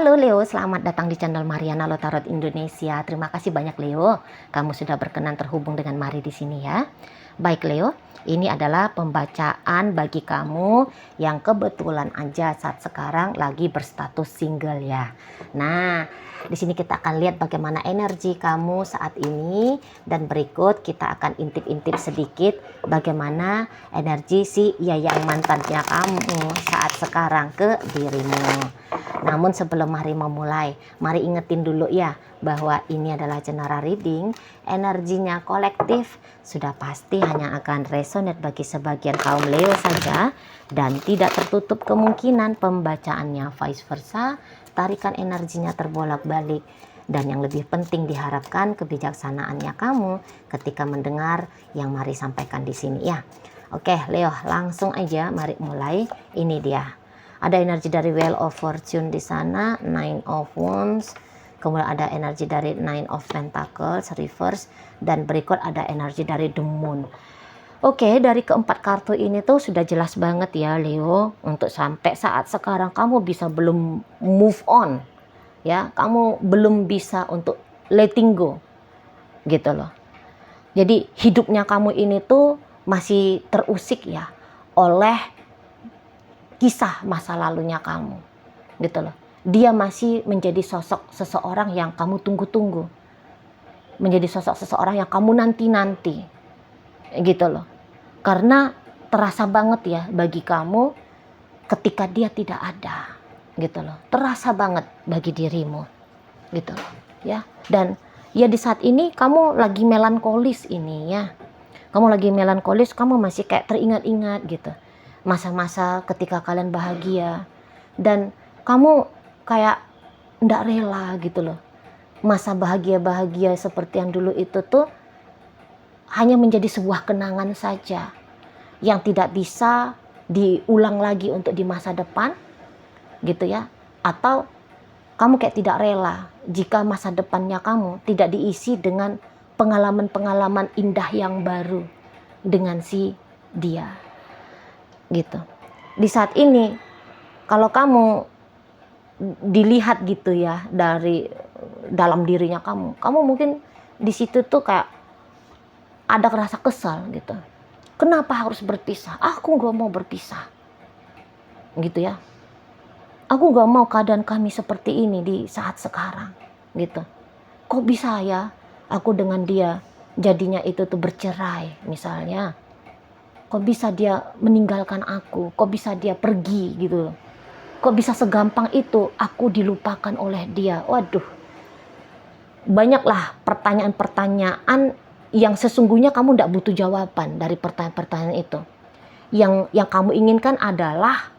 Halo Leo, selamat datang di channel Mariana Lo Tarot Indonesia. Terima kasih banyak Leo, kamu sudah berkenan terhubung dengan Mari di sini ya. Baik Leo, ini adalah pembacaan bagi kamu yang kebetulan aja saat sekarang lagi berstatus single ya. Nah, di sini kita akan lihat bagaimana energi kamu saat ini dan berikut kita akan intip-intip sedikit bagaimana energi si yang mantannya kamu saat sekarang ke dirimu. Namun sebelum Mari memulai, mari ingetin dulu ya bahwa ini adalah general reading, energinya kolektif, sudah pasti hanya akan resonate bagi sebagian kaum Leo saja dan tidak tertutup kemungkinan pembacaannya vice versa, tarikan energinya terbolak-balik. Dan yang lebih penting diharapkan kebijaksanaannya kamu ketika mendengar yang Mari sampaikan di sini ya. Oke Leo, langsung aja mari mulai. Ini dia. Ada energi dari Wheel of Fortune di sana, Nine of Wands, kemudian ada energi dari Nine of Pentacles reverse, dan berikut ada energi dari The Moon. Oke, dari keempat kartu ini tuh sudah jelas banget ya Leo, untuk sampai saat sekarang kamu bisa belum move on, ya, kamu belum bisa untuk letting go, gitu loh. Jadi hidupnya kamu ini tuh masih terusik ya oleh kisah masa lalunya kamu, gitu loh. Dia masih menjadi sosok seseorang yang kamu tunggu-tunggu, menjadi sosok seseorang yang kamu nanti-nanti, gitu loh. Karena terasa banget ya bagi kamu ketika dia tidak ada, gitu loh. Terasa banget bagi dirimu, gitu loh, ya. Dan ya di saat ini kamu lagi melankolis ini ya. Kamu lagi melankolis, kamu masih kayak teringat-ingat gitu. Masa-masa ketika kalian bahagia dan kamu kayak ndak rela gitu loh. Masa bahagia-bahagia seperti yang dulu itu tuh hanya menjadi sebuah kenangan saja yang tidak bisa diulang lagi untuk di masa depan gitu ya. Atau kamu kayak tidak rela jika masa depannya kamu tidak diisi dengan pengalaman-pengalaman indah yang baru dengan si dia, gitu. Di saat ini kalau kamu dilihat gitu ya dari dalam dirinya kamu mungkin di situ tuh kayak ada rasa kesal gitu. Kenapa harus berpisah? Aku gak mau berpisah, gitu ya. Aku gak mau keadaan kami seperti ini di saat sekarang, gitu. Kok bisa ya aku dengan dia jadinya itu tuh bercerai misalnya. Kok bisa dia meninggalkan aku? Kok bisa dia pergi gitu loh? Kok bisa segampang itu aku dilupakan oleh dia? Waduh, banyaklah pertanyaan-pertanyaan yang sesungguhnya kamu tidak butuh jawaban dari pertanyaan-pertanyaan itu. Yang kamu inginkan adalah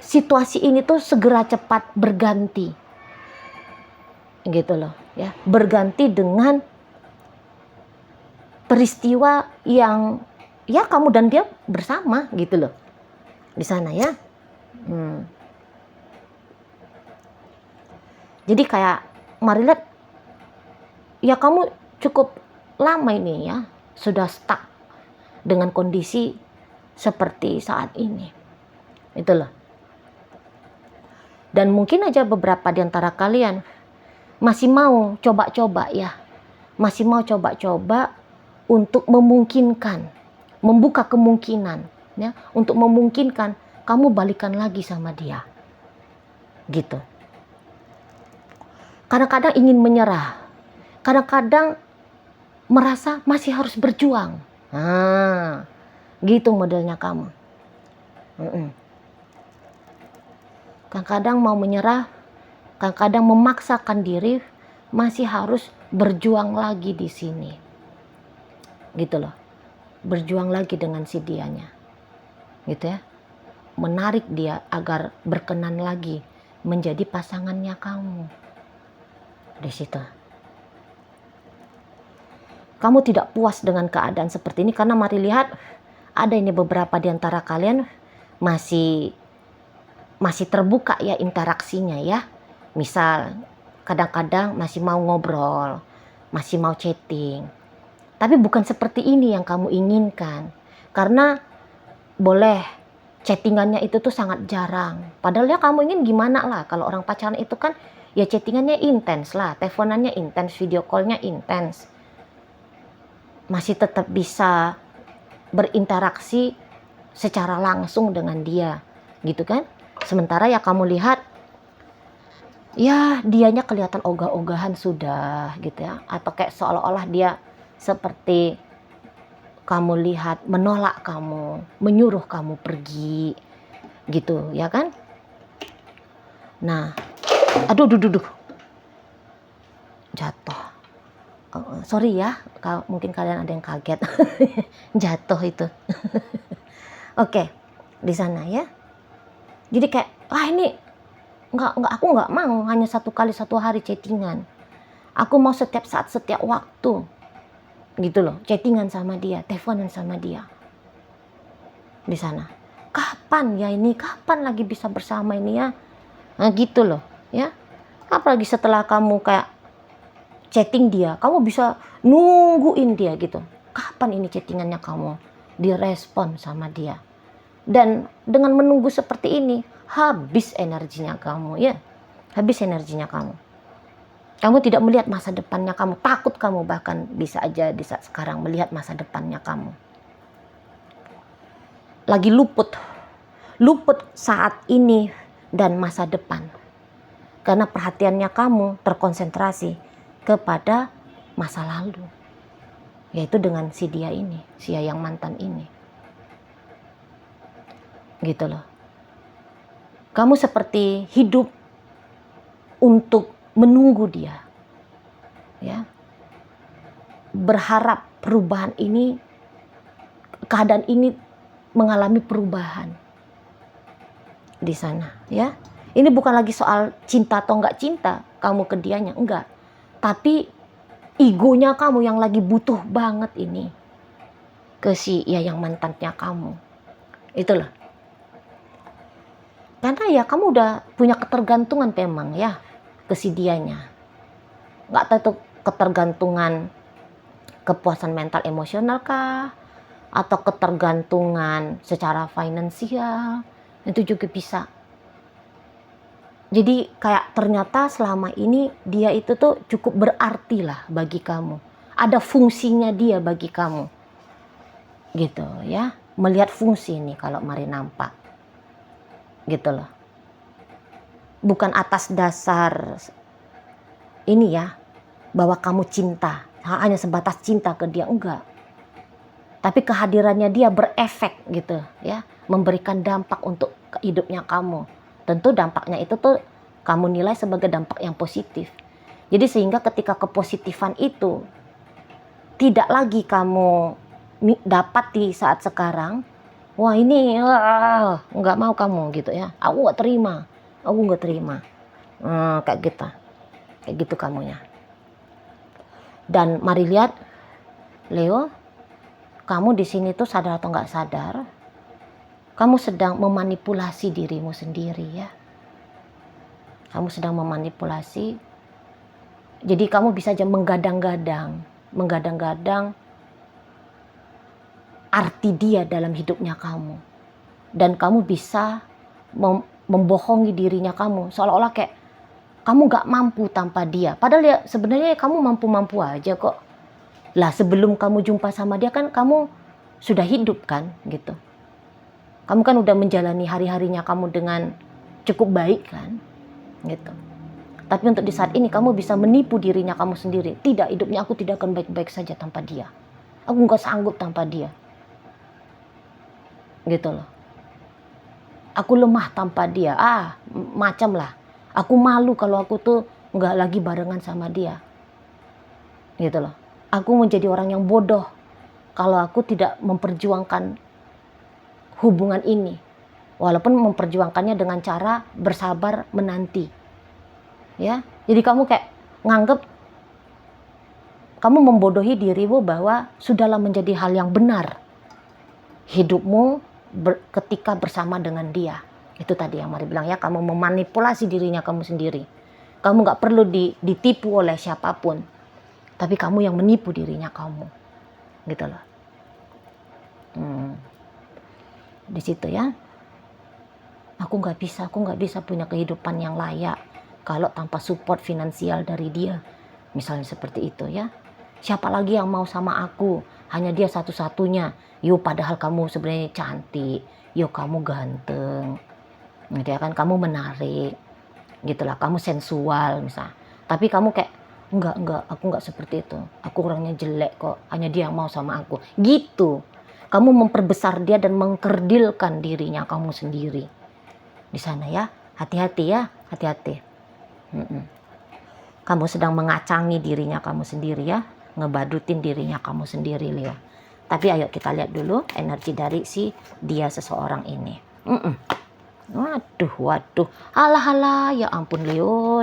situasi ini tuh segera cepat berganti, gitu loh ya. Berganti dengan peristiwa yang ya kamu dan dia bersama gitu loh di sana ya. Jadi kayak mari lihat ya, kamu cukup lama ini ya sudah stuck dengan kondisi seperti saat ini, itu loh. Dan mungkin aja beberapa di antara kalian masih mau coba-coba ya, masih mau coba-coba untuk memungkinkan, membuka kemungkinan ya, untuk memungkinkan kamu balikan lagi sama dia, gitu. Kadang-kadang ingin menyerah, kadang-kadang merasa masih harus berjuang. Nah, gitu modelnya kamu. Kadang-kadang mau menyerah, kadang-kadang memaksakan diri masih harus berjuang lagi di sini, gitu loh. Berjuang lagi dengan si dianya, gitu ya. Menarik dia agar berkenan lagi menjadi pasangannya kamu. Di situ kamu tidak puas dengan keadaan seperti ini karena mari lihat ada ini beberapa di antara kalian masih terbuka ya interaksinya ya. Misal kadang-kadang masih mau ngobrol, masih mau chatting. Tapi bukan seperti ini yang kamu inginkan. Karena boleh chattingannya itu tuh sangat jarang. Padahal ya kamu ingin gimana lah, kalau orang pacaran itu kan ya chattingannya intens lah, teleponannya intens, video callnya intens. Masih tetap bisa berinteraksi secara langsung dengan dia, gitu kan. Sementara ya kamu lihat, ya dianya kelihatan ogah-ogahan sudah gitu ya. Atau kayak seolah-olah dia seperti kamu lihat menolak kamu, menyuruh kamu pergi, gitu ya kan. Nah, aduh, jatuh. Sorry ya, mungkin kalian ada yang kaget. Jatuh itu. Oke, di sana ya. Jadi kayak, ini aku nggak mau hanya 1 kali 1 hari chattingan. Aku mau setiap saat, setiap waktu, gitu loh, chattingan sama dia, teleponan sama dia. Di sana. Kapan ya ini? Kapan lagi bisa bersama ini ya? Nah, gitu loh, ya. Apalagi setelah kamu kayak chatting dia, kamu bisa nungguin dia gitu. Kapan ini chattingannya kamu direspon sama dia? Dan dengan menunggu seperti ini, habis energinya kamu, ya. Habis energinya kamu. Kamu tidak melihat masa depannya kamu, takut kamu bahkan bisa aja di saat sekarang melihat masa depannya kamu. Lagi luput saat ini dan masa depan. Karena perhatiannya kamu terkonsentrasi kepada masa lalu, yaitu dengan si dia ini, si yang mantan ini, gitu loh. Kamu seperti hidup untuk menunggu dia, ya, berharap perubahan ini, keadaan ini mengalami perubahan di sana, ya. Ini bukan lagi soal cinta atau enggak cinta kamu ke dianya, enggak. Tapi egonya kamu yang lagi butuh banget ini ke si ya yang mantannya kamu. Itulah. Karena ya kamu udah punya ketergantungan memang ya ke si dianya. Nggak tahu itu ketergantungan kepuasan mental emosional kah? Atau ketergantungan secara finansial. Itu juga bisa. Jadi kayak ternyata selama ini dia itu tuh cukup berarti lah bagi kamu. Ada fungsinya dia bagi kamu. Gitu ya. Melihat fungsi nih kalau mari nampak. Gitu loh. Bukan atas dasar ini ya, bahwa kamu cinta. Hanya sebatas cinta ke dia, enggak. Tapi kehadirannya dia berefek gitu ya. Memberikan dampak untuk hidupnya kamu. Tentu dampaknya itu tuh kamu nilai sebagai dampak yang positif. Jadi sehingga ketika kepositifan itu tidak lagi kamu dapat di saat sekarang, wah ini nggak mau kamu gitu ya, aku nggak terima, kayak gitu kamunya. Dan mari lihat Leo, kamu di sini tuh sadar atau nggak sadar, kamu sedang memanipulasi dirimu sendiri ya. Kamu sedang memanipulasi. Jadi kamu bisa aja menggadang-gadang arti dia dalam hidupnya kamu. Dan kamu bisa membohongi dirinya kamu. Seolah-olah kayak kamu gak mampu tanpa dia. Padahal ya sebenarnya kamu mampu-mampu aja kok. Lah sebelum kamu jumpa sama dia kan kamu sudah hidup kan gitu. Kamu kan udah menjalani hari-harinya kamu dengan cukup baik kan gitu. Tapi untuk di saat ini kamu bisa menipu dirinya kamu sendiri. Tidak, hidupnya aku tidak akan baik-baik saja tanpa dia. Aku gak sanggup tanpa dia. Gitu loh. Aku lemah tanpa dia. Macam lah. Aku malu kalau aku tuh gak lagi barengan sama dia. Gitu loh. Aku menjadi orang yang bodoh kalau aku tidak memperjuangkan hubungan ini. Walaupun memperjuangkannya dengan cara bersabar menanti. Ya, jadi kamu kayak nganggep kamu membodohi dirimu bahwa sudahlah menjadi hal yang benar hidupmu ketika bersama dengan dia. Itu tadi yang Mari bilang ya, kamu memanipulasi dirinya kamu sendiri. Kamu nggak perlu ditipu oleh siapapun, tapi kamu yang menipu dirinya kamu, gitu loh. Di situ ya. aku nggak bisa punya kehidupan yang layak kalau tanpa support finansial dari dia. Misalnya seperti itu ya. Siapa lagi yang mau sama aku? Hanya dia satu-satunya. Yo, padahal kamu sebenarnya cantik. Yo, kamu ganteng. Gitu ya kan, kamu menarik. Gitulah, kamu sensual misalnya. Tapi kamu kayak, enggak, aku enggak seperti itu. Aku orangnya jelek kok. Hanya dia yang mau sama aku. Gitu. Kamu memperbesar dia dan mengkerdilkan dirinya kamu sendiri. Di sana ya, hati-hati ya, hati-hati. Kamu sedang mengacangi dirinya kamu sendiri ya, ngebadutin dirinya kamu sendiri, Leo. Tapi ayo kita lihat dulu energi dari si dia seseorang ini. Waduh, alah, ya ampun Leo.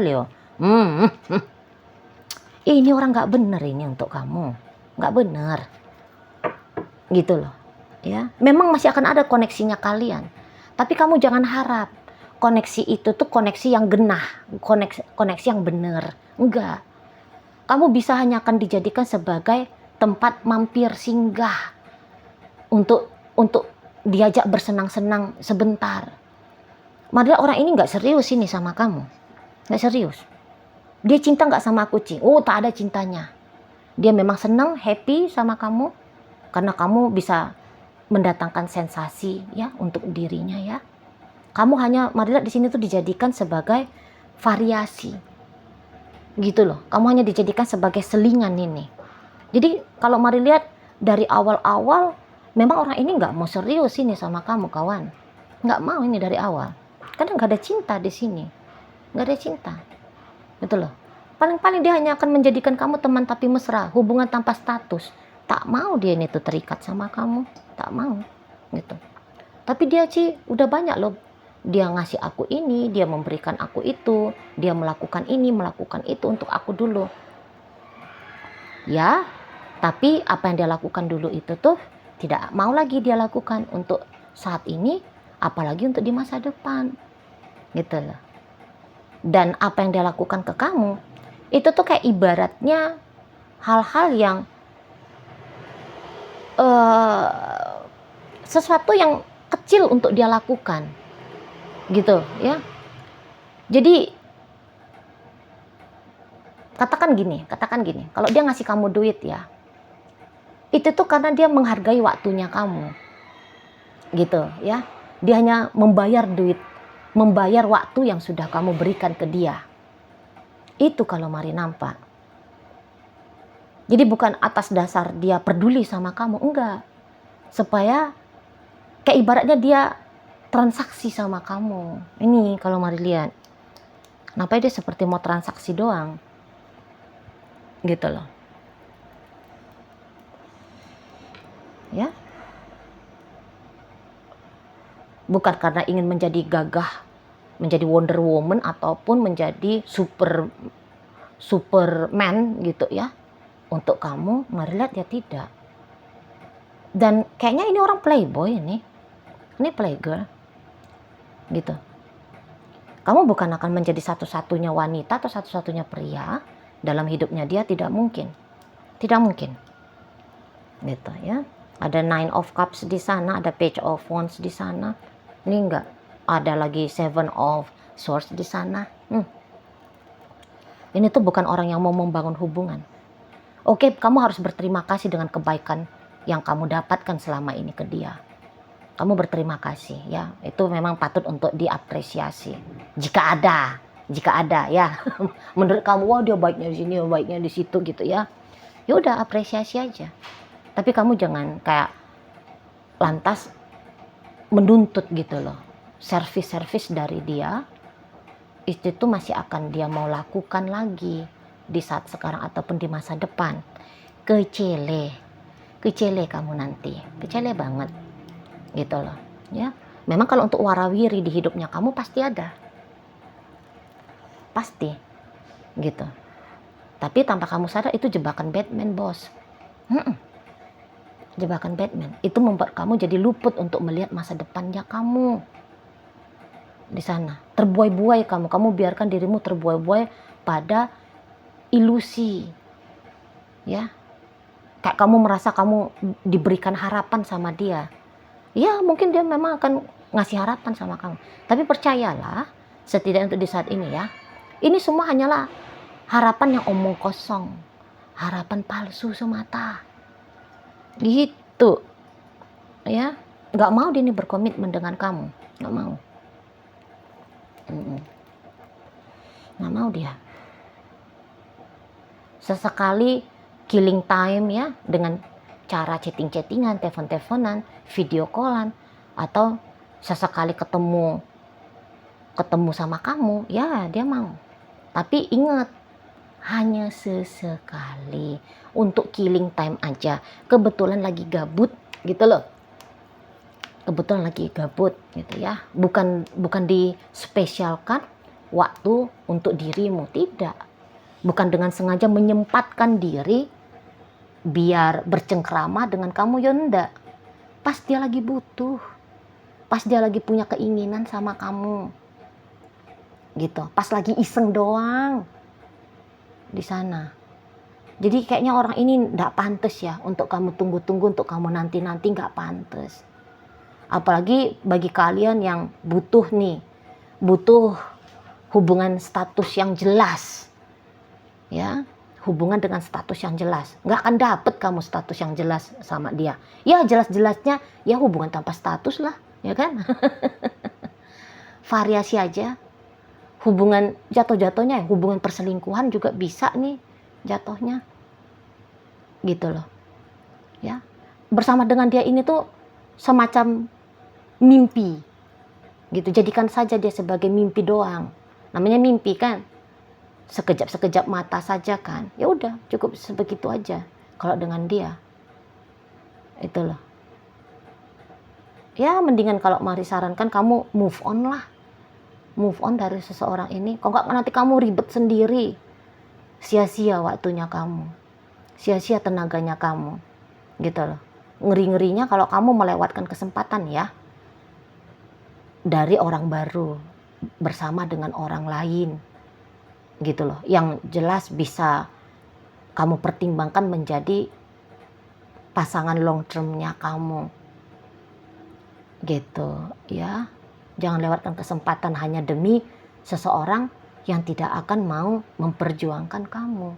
Ini orang nggak bener ini untuk kamu, nggak bener, gitu loh. Ya, memang masih akan ada koneksinya kalian, tapi kamu jangan harap koneksi itu tuh koneksi yang genah, koneksi yang bener. Enggak. Kamu bisa hanya akan dijadikan sebagai tempat mampir singgah untuk diajak bersenang-senang sebentar. Padahal orang ini nggak serius ini sama kamu, nggak serius. Dia cinta nggak sama aku, Cing? Oh, tak ada cintanya. Dia memang senang, happy sama kamu karena kamu bisa mendatangkan sensasi ya untuk dirinya ya. Kamu hanya Marila di sini tuh dijadikan sebagai variasi, gitu loh. Kamu hanya dijadikan sebagai selingan ini. Jadi kalau Mari lihat dari awal-awal, memang orang ini nggak mau serius ini sama kamu, kawan. Nggak mau ini dari awal. Karena nggak ada cinta di sini, nggak ada cinta, gitu loh. Paling-paling dia hanya akan menjadikan kamu teman tapi mesra, hubungan tanpa status. Tak mau dia ini tuh terikat sama kamu, tak mau, gitu. Tapi dia sih udah banyak loh. Dia ngasih aku ini, dia memberikan aku itu, dia melakukan ini, melakukan itu untuk aku dulu. Ya, tapi apa yang dia lakukan dulu itu tuh tidak mau lagi dia lakukan untuk saat ini, apalagi untuk di masa depan. Gitu loh. Dan apa yang dia lakukan ke kamu, itu tuh kayak ibaratnya hal-hal yang sesuatu yang kecil untuk dia lakukan, gitu ya. Jadi katakan gini, kalau dia ngasih kamu duit ya, itu tuh karena dia menghargai waktunya kamu, gitu ya. Dia hanya membayar waktu yang sudah kamu berikan ke dia. Itu kalau Mari nampak. Jadi bukan atas dasar dia peduli sama kamu, enggak. Supaya kayak ibaratnya dia transaksi sama kamu. Ini kalau Mari lihat. Kenapa dia seperti mau transaksi doang? Gitu loh. Ya. Bukan karena ingin menjadi gagah, menjadi Wonder Woman ataupun menjadi Superman gitu ya. Untuk kamu, Mari lihat ya tidak. Dan kayaknya ini orang playboy ini playgirl, gitu. Kamu bukan akan menjadi satu-satunya wanita atau satu-satunya pria dalam hidupnya dia, tidak mungkin, gitu ya. Ada Nine of Cups di sana, ada Page of Wands di sana. Ini enggak, ada lagi Seven of Swords di sana. Ini tuh bukan orang yang mau membangun hubungan. Oke, kamu harus berterima kasih dengan kebaikan yang kamu dapatkan selama ini ke dia. Kamu berterima kasih ya, itu memang patut untuk diapresiasi. Jika ada ya, menurut kamu wah dia baiknya di sini, baiknya di situ gitu ya. Ya udah apresiasi aja. Tapi kamu jangan kayak lantas menuntut gitu loh. Servis dari dia itu tuh masih akan dia mau lakukan lagi di saat sekarang ataupun di masa depan. Kecele kamu nanti, kecele banget gitu loh ya. Memang kalau untuk warawiri di hidupnya kamu pasti ada, pasti gitu. Tapi tanpa kamu sadar itu jebakan Batman, bos. Jebakan Batman itu membuat kamu jadi luput untuk melihat masa depannya kamu di sana. Terbuai-buai kamu biarkan dirimu terbuai-buai pada ilusi ya. Kayak kamu merasa kamu diberikan harapan sama dia. Ya mungkin dia memang akan ngasih harapan sama kamu. Tapi percayalah, setidaknya untuk di saat ini ya, ini semua hanyalah harapan yang omong kosong, harapan palsu semata. Gitu. Ya, nggak mau dia ini berkomitmen dengan kamu, nggak mau. Nggak mau dia. Sesekali killing time ya, dengan cara chatting-chattingan, telepon-teleponan, video callan, atau sesekali ketemu sama kamu, ya dia mau. Tapi ingat, hanya sesekali, untuk killing time aja. Kebetulan lagi gabut gitu loh. Kebetulan lagi gabut gitu ya. Bukan dispesialkan waktu untuk dirimu, tidak. Bukan dengan sengaja menyempatkan diri biar bercengkrama dengan kamu, ya enggak. Pas dia lagi butuh, pas dia lagi punya keinginan sama kamu, gitu. Pas lagi iseng doang di sana. Jadi kayaknya orang ini enggak pantas ya untuk kamu tunggu-tunggu, untuk kamu nanti-nanti, enggak pantas. Apalagi bagi kalian yang butuh hubungan status yang jelas, ya. Hubungan dengan status yang jelas. Nggak akan dapet kamu status yang jelas sama dia. Ya jelas-jelasnya ya hubungan tanpa status lah, ya kan? Variasi aja. Hubungan jatuh-jatuhnya, hubungan perselingkuhan juga bisa nih jatuhnya. Gitu loh. Ya. Bersama dengan dia ini tuh semacam mimpi. Gitu. Jadikan saja dia sebagai mimpi doang. Namanya mimpi kan. Sekejap-sekejap mata saja kan, ya udah cukup sebegitu aja kalau dengan dia. Itu loh ya, mendingan kalau Mari sarankan kamu move on lah, move on dari seseorang ini. Kok nggak nanti kamu ribet sendiri, sia-sia waktunya kamu, sia-sia tenaganya kamu, gitu loh. Ngeri-ngerinya kalau kamu melewatkan kesempatan ya dari orang baru bersama dengan orang lain, gitu loh, yang jelas bisa kamu pertimbangkan menjadi pasangan long termnya kamu, gitu ya. Jangan lewatkan kesempatan hanya demi seseorang yang tidak akan mau memperjuangkan kamu,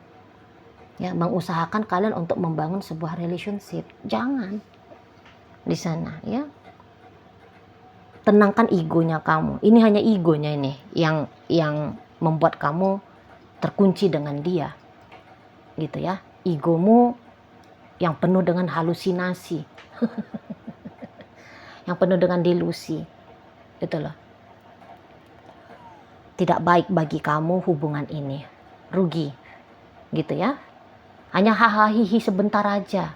ya, mengusahakan kalian untuk membangun sebuah relationship. Jangan di sana ya. Tenangkan egonya kamu. Ini hanya egonya ini yang membuat kamu terkunci dengan dia, gitu ya. Egomu yang penuh dengan halusinasi, yang penuh dengan delusi, gitu loh. Tidak baik bagi kamu hubungan ini, rugi, gitu ya. Hanya hahaha sebentar aja.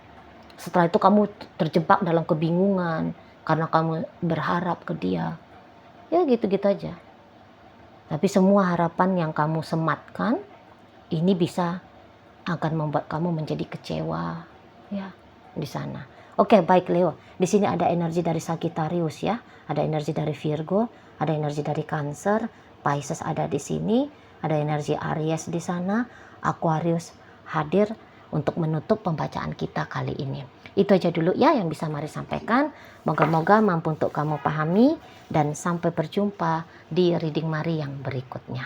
Setelah itu kamu terjebak dalam kebingungan karena kamu berharap ke dia, ya gitu-gitu aja. Tapi semua harapan yang kamu sematkan ini bisa akan membuat kamu menjadi kecewa ya di sana. Oke, baik Leo. Di sini ada energi dari Sagittarius ya, ada energi dari Virgo, ada energi dari Cancer, Pisces ada di sini, ada energi Aries di sana, Aquarius hadir untuk menutup pembacaan kita kali ini. Itu aja dulu ya yang bisa Mari sampaikan. Moga-moga mampu untuk kamu pahami, dan sampai berjumpa di reading Mari yang berikutnya.